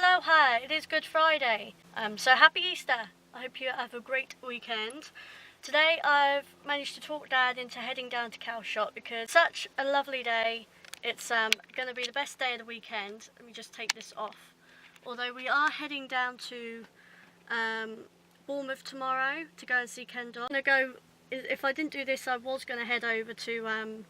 Aloha! It is Good Friday, so happy Easter! I hope you have a great weekend. Today I've managed to talk Dad into heading down to Calshot because it's such a lovely day. It's going to be the best day of the weekend. Let me just take this off. Although we are heading down to Bournemouth tomorrow to go and see Ken Dodd. If I didn't do this, I was going to head over to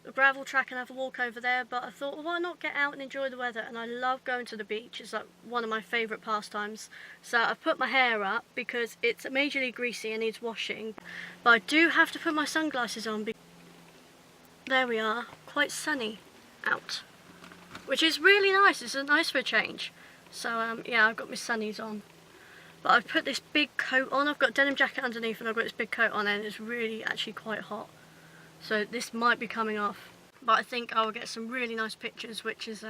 the gravel track and have a walk over there, but I thought, well, why not get out and enjoy the weather? And I love going to the beach. It's like one of my favourite pastimes. So I've put my hair up because it's majorly greasy and needs washing, but I do have to put my sunglasses on because there we are, quite sunny out, which is really nice. It's nice for a change. So yeah, I've got my sunnies on, but I've put this big coat on. I've got a denim jacket underneath and I've got this big coat on, and it's really actually quite hot. So this might be coming off, but I think I will get some really nice pictures, which is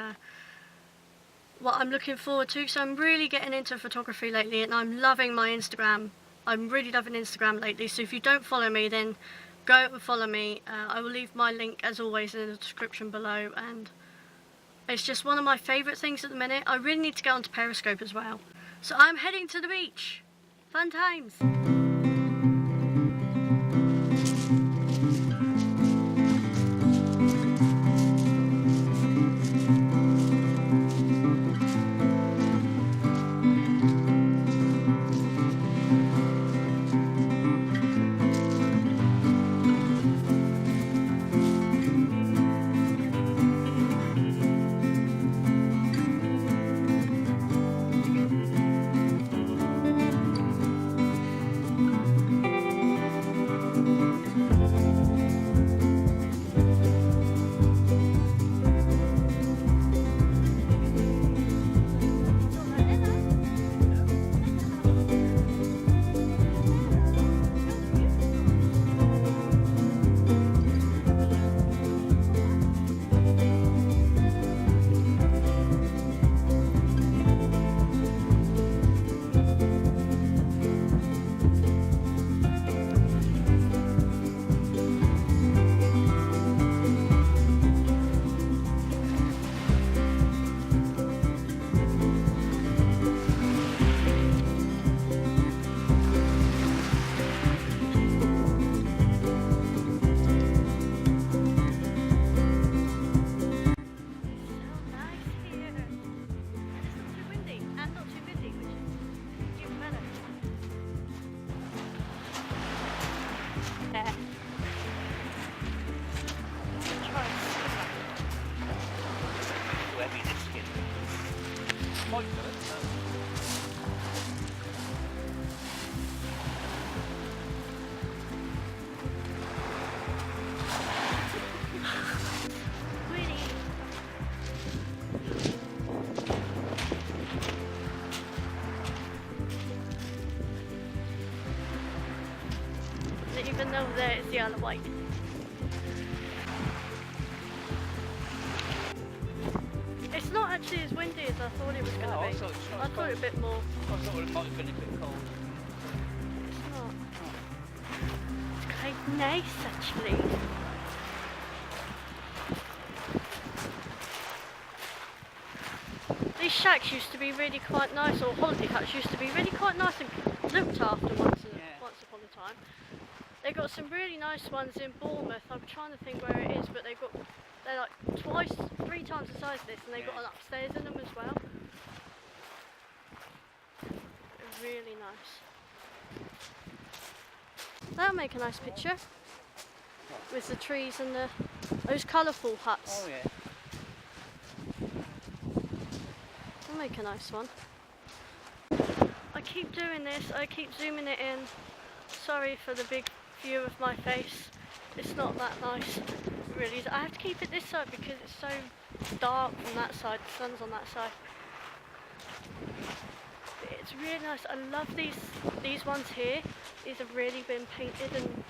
what I'm looking forward to. So I'm really getting into photography lately, and I'm loving my Instagram. I'm really loving Instagram lately, so if you don't follow me, then go and follow me. I will leave my link as always in the description below, and it's just one of my favourite things at the minute. I really need to get onto Periscope as well. So I'm heading to the beach. Fun times! Even though there is the other white. It's not actually as windy as I thought it was going to be. I thought it a bit more. I thought it might have been a bit cold. It's not. It's quite nice actually. These shacks used to be really quite nice, or holiday huts used to be really quite nice and looked after once upon a time. They've got some really nice ones in Bournemouth. I'm trying to think where it is, but they're like 3 times the size of this, and they've got an upstairs in them as well. They're really nice. That'll make a nice picture with the trees and those colourful huts. Oh yeah. That'll make a nice one. I keep doing this. I keep zooming it in. Sorry for the big view of my face. It's not that nice, really. I have to keep it this side because it's so dark from that side. The sun's on that side. But it's really nice. I love these ones here. These have really been painted and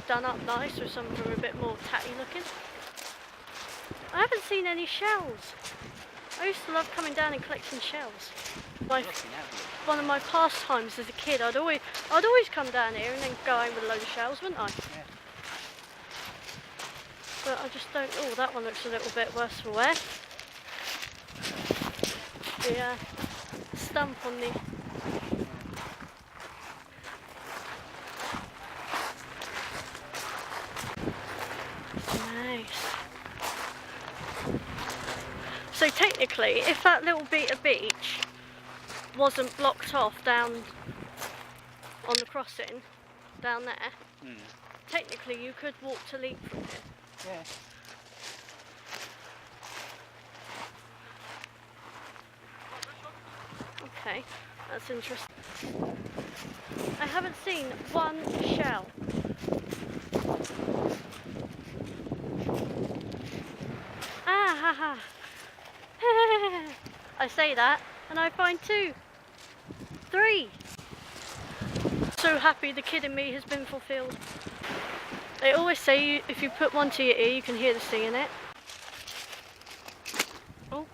done up nice, with some of them are a bit more tatty looking. I haven't seen any shells. I used to love coming down and collecting shells. One of my pastimes as a kid, I'd always come down here and then go home with a load of shells, wouldn't I? Yeah. But I just don't. Oh, that one looks a little bit worse for wear. Yeah. stump on the... Nice. So technically, if that little bit of beach wasn't blocked off down on the crossing, down there, technically you could walk to Leap from here. Yeah. Okay, that's interesting. I haven't seen one shell. Ah ha ha. I say that and I find 2, 3. So happy the kid in me has been fulfilled. They always say if you put one to your ear you can hear the sea in it. Oh,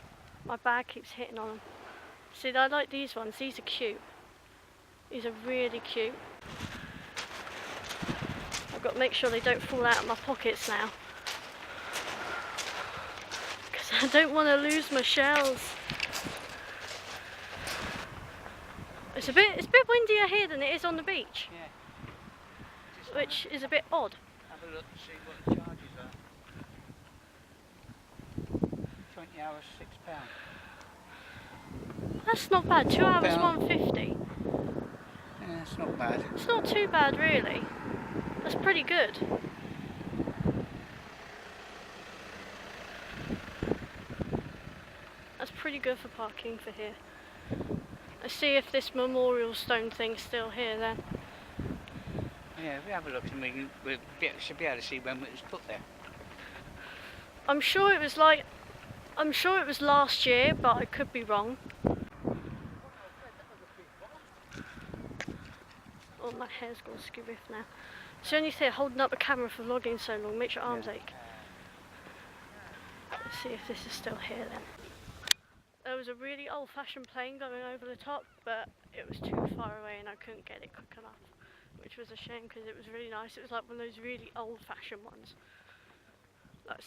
my bag keeps hitting on them. See, I like these ones, these are cute. These are really cute. I've got to make sure they don't fall out of my pockets now. Because I don't want to lose my shells. It's a bit windier here than it is on the beach. Yeah. Which is a bit odd. Have a look and see what the charges are. 20 hours, £6. That's not bad. 2 hours, £4. £1.50. Yeah, it's not bad. It's not too bad, really. That's pretty good. That's pretty good for parking for here. Let's see if this memorial stone thing's still here then. Yeah, if we have a look and we should be able to see when it was put there. I'm sure it was last year, but I could be wrong. Oh, my hair's gone skip now. It's the only thing holding up the camera for vlogging so long, makes your arms ache. Let's see if this is still here then. There was a really old-fashioned plane going over the top, but it was too far away and I couldn't get it quick enough, which was a shame because it was really nice. It was like one of those really old-fashioned ones. Like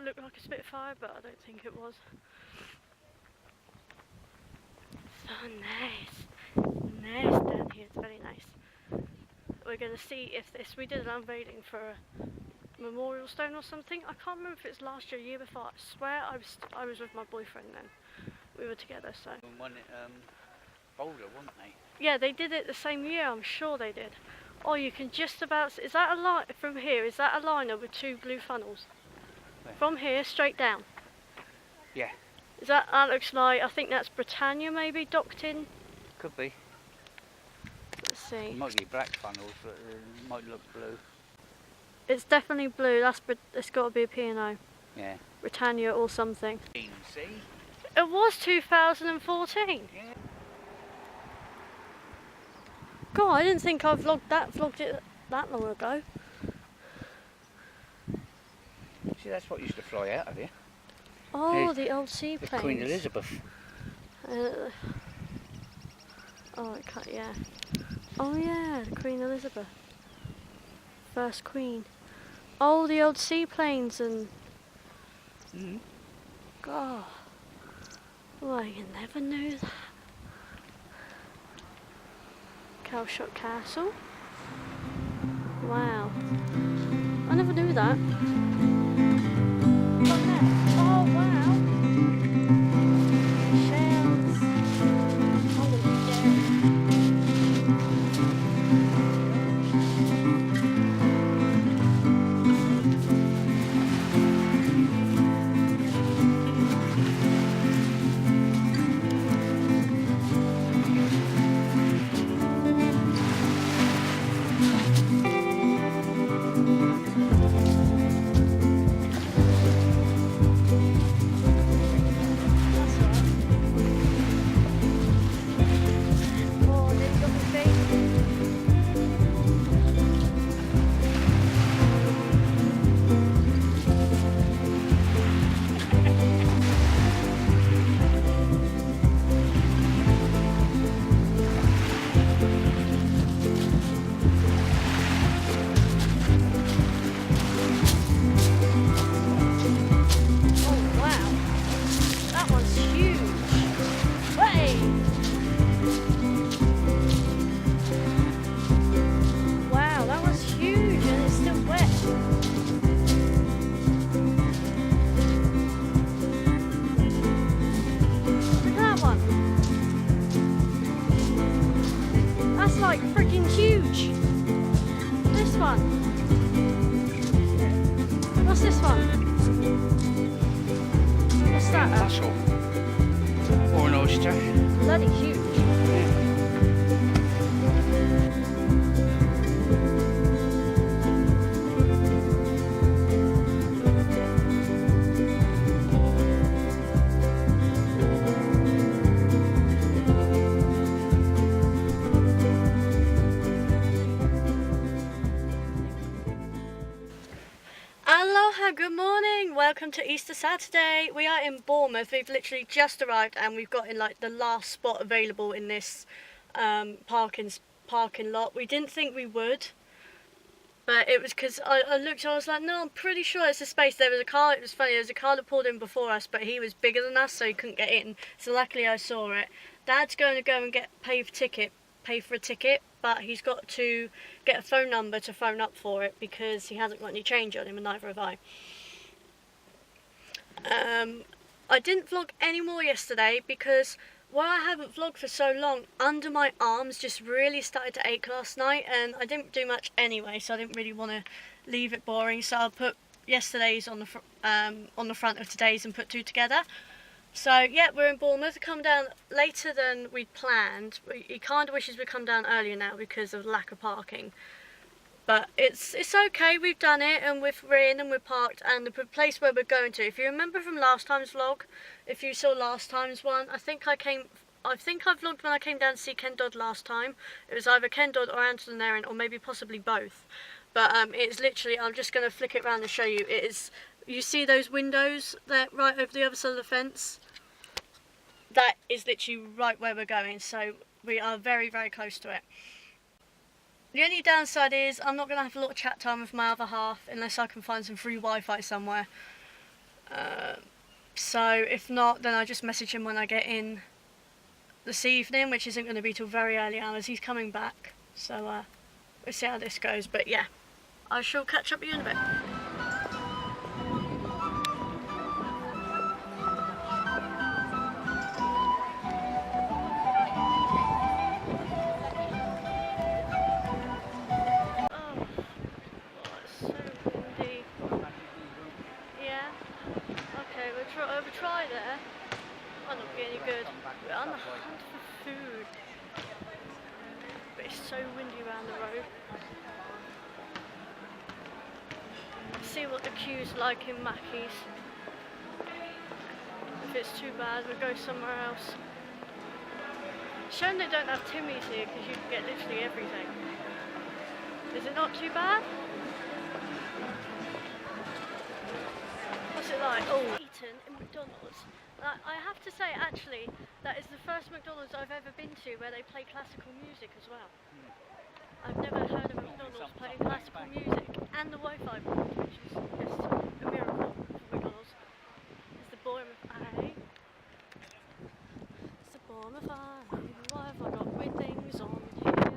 looked like a Spitfire, but I don't think it was. So nice. Nice down here, it's very nice. We're going to see if we did an unveiling for a memorial stone or something. I can't remember if it's last year or year before. I swear I was with my boyfriend then. We were together, so. One at Boulder, weren't they? Yeah, they did it the same year, I'm sure they did. Oh, you can just about, is that a line from here? Is that a liner with 2 blue funnels? Where? From here, straight down? Yeah. Is that looks like, I think that's Britannia maybe, docked in? Could be. Let's see. It might be black funnels, but it might look blue. It's definitely blue, it's got to be a P&O. Yeah. Britannia or something. See? It was 2014. Yeah. God, I didn't think I vlogged it that long ago. See, that's what used to fly out of here. Oh, Here's the old seaplanes. The Queen Elizabeth. Oh, it cut, yeah. Oh yeah, the Queen Elizabeth. First Queen. Oh, the old seaplanes and... God. Well, you never knew that. Calshot Castle. Wow. I never knew that. Oh wow. Shells. I'm gonna be like freaking huge. This one. What's this one? What's that? Mussel. Or an oyster. Bloody huge. Aloha, good morning, welcome to Easter Saturday. We are in Bournemouth. We've literally just arrived and we've got in like the last spot available in this parking lot. We didn't think we would, but it was because I looked and I was like, no, I'm pretty sure it's a space. There was a car, it was funny, there was a car that pulled in before us, but he was bigger than us, so he couldn't get in. So luckily I saw it. Dad's going to go and pay for a ticket, but he's got to get a phone number to phone up for it because he hasn't got any change on him, and neither have I. I didn't vlog any more yesterday because while I haven't vlogged for so long, under my arms just really started to ache last night, and I didn't do much anyway, so I didn't really want to leave it boring, so I'll put yesterday's on the front of today's and put two together. So yeah, we're in Bournemouth. We come down later than we'd planned. He kind of wishes we'd come down earlier now because of lack of parking. But it's okay, we've done it, and we're in and we're parked, and the place where we're going to, if you remember from last time's vlog, if you saw last time's one, I think I vlogged when I came down to see Ken Dodd last time. It was either Ken Dodd or Anton Aaron, or maybe possibly both. But it's literally, I'm just going to flick it around and show you. It is, you see those windows there right over the other side of the fence? That is literally right where we're going, so we are very, very close to it. The only downside is I'm not going to have a lot of chat time with my other half unless I can find some free Wi-Fi somewhere. So if not, then I just message him when I get in this evening, which isn't going to be till very early hours. He's coming back, so we'll see how this goes. But yeah, I shall catch up with you in a bit. Try there. Might not be any good. We're on the hunt for food. But it's so windy around the road. See what the queue's like in Mackey's. If it's too bad, we'll go somewhere else. Shame they don't have Timmy's here because you can get literally everything. Is it not too bad? What's it like? Oh, eaten in McDonald's. I have to say, actually, that is the first McDonald's I've ever been to where they play classical music as well. I've never heard of McDonald's playing classical music, and the Wi-Fi worked, which is just a miracle for McDonald's. It's the Bournemouth Eye. It's the Bournemouth Eye. Why have I got weird things on here?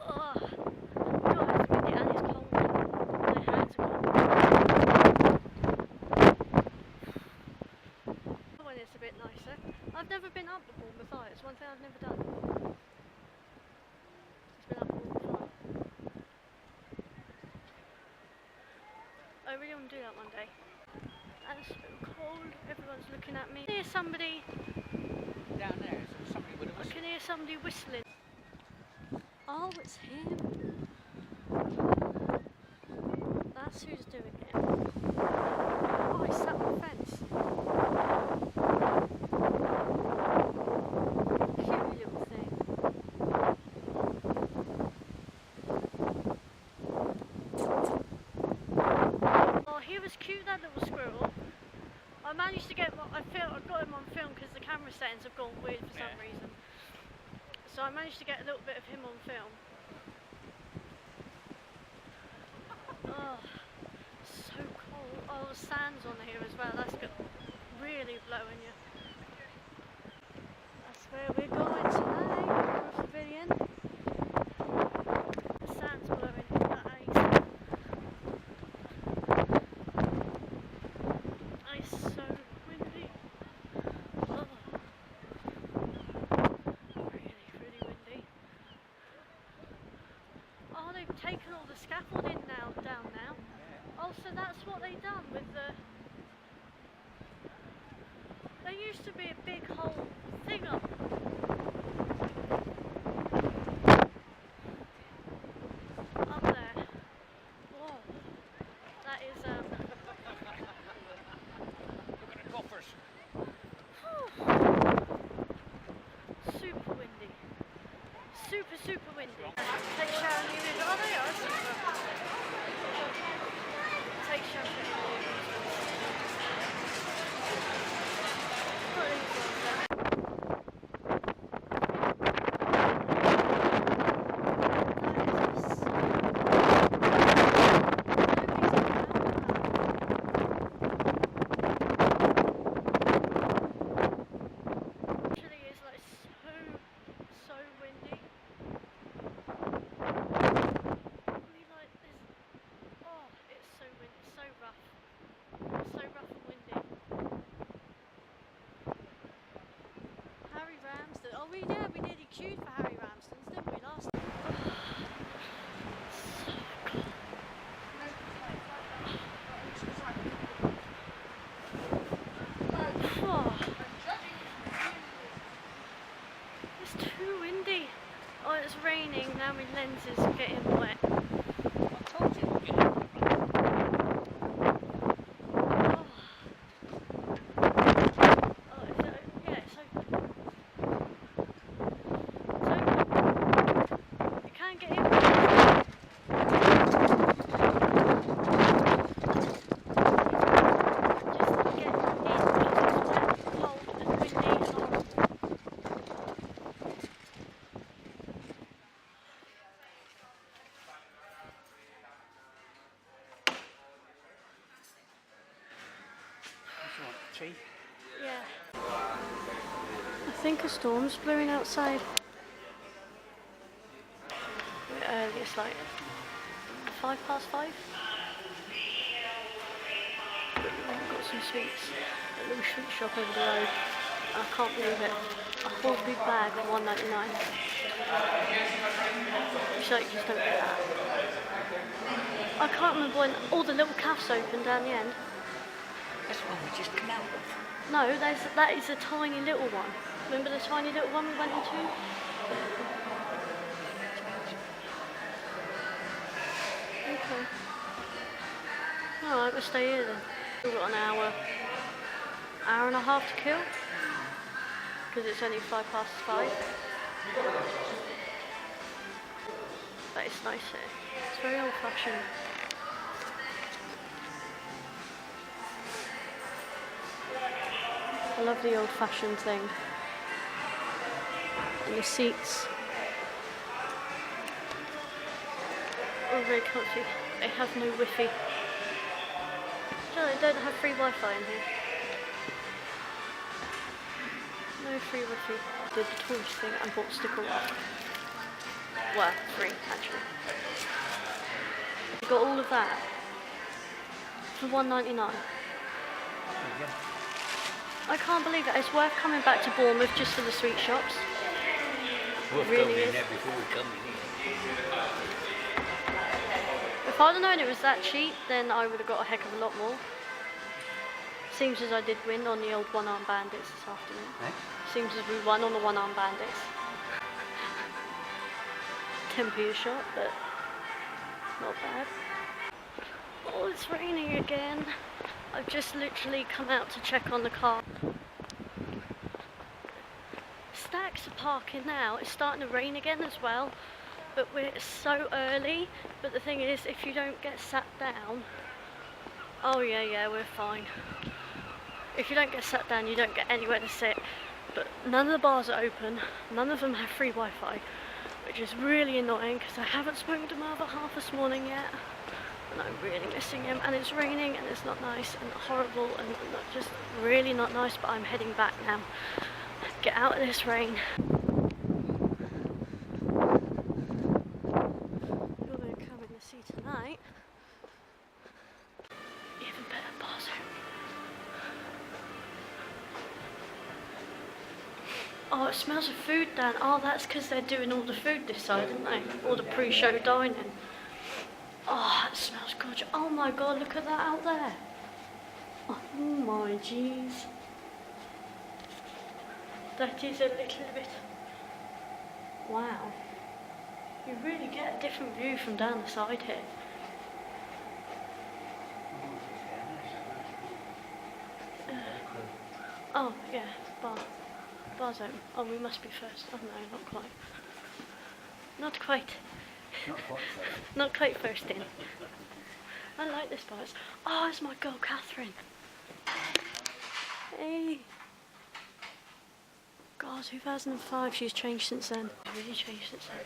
Oh, God, it's windy and it's cold. It's a bit nicer. I've never been up the Bournemouth Eye. It's one thing I've never done. It's been up Bournemouth Eye. I really want to do that one day. And it's so cold. Everyone's looking at me. I can hear somebody Down there, is somebody with a whistle? I can hear somebody whistling. Oh, it's him. That's who's doing it. Oh, he's sat on the fence. Cute little thing. Oh, he was cute, that little squirrel. I managed to get I got him on film because the camera settings have gone weird for some reason. So I managed to get a little bit of him on film. Oh, so cold. Oh, the sand's on here as well. That's good. Really blowing you. That's where we're going tonight. Pavilion. The sand's blowing in that ice. It's so windy. Oh. all the scaffolding now down now. Oh, so that's what they done with the... There used to be a big whole thing up. Up there. Whoa. That is Look at the coffers. super windy. Super windy. Take shower and leave it. Oh, they are super. Take shower and leave it. Oh, we nearly queued for Harry Ramsden's, didn't we, last time? It's too windy. Oh, it's raining. Now my lens is getting wet. I told you. Tea? Yeah. I think a storm's blowing outside. A bit early, it's like 5:05. I've got some sweets at a little sweet shop over the road. I can't believe it. A whole big bag for £1.99. So you just don't get that. I can't remember when all the little cafes opened down the end. That's one we just come out of. No, that is a tiny little one. Remember the tiny little one we went into? Okay. Alright, we'll stay here then. We've got an hour and a half to kill. Because it's only 5:05. But it's nice here. It's very old fashioned. I love the old-fashioned thing. And the seats are very comfy. They have no Wi-Fi. No, they don't have free Wi-Fi in here. No free Wi-Fi. Did the tourist thing and bought sticker lock. Well, free actually. You got all of that for £1.99. I can't believe it. It's worth coming back to Bournemouth just for the sweet shops. We'll really go in is. there before we come in here. If I'd have known it was that cheap, then I would have got a heck of a lot more. Seems as I did win on the old one-arm bandits this afternoon. Eh? Seems as we won on the one-arm bandits. 10p a shot, but not bad. Oh, it's raining again. I've just literally come out to check on the car. Stacks are parking now. It's starting to rain again as well, but we're so early. But the thing is, if you don't get sat down, oh yeah, we're fine. If you don't get sat down, you don't get anywhere to sit. But none of the bars are open. None of them have free Wi-Fi, which is really annoying because I haven't spoken to my other half this morning yet. And I'm really missing him, and it's raining and it's not nice and horrible and just really not nice, but I'm heading back now. Get out of this rain. You're going to come in to see tonight. Even better bazo. Oh, it smells of food, Dan. Oh, that's because they're doing all the food this side, aren't they? All the pre-show dining. Oh, it smells gorgeous. Oh my god, look at that out there. Oh my jeez. That is a little bit... Wow. You really get a different view from down the side here. Oh, yeah, bar's open. Oh, we must be first. Oh no, not quite. Not quite. Not quite so. Not quite first in. I like this bar. Oh, it's my girl, Catherine. Hey. God, 2005, she's changed since then. She's really changed since then.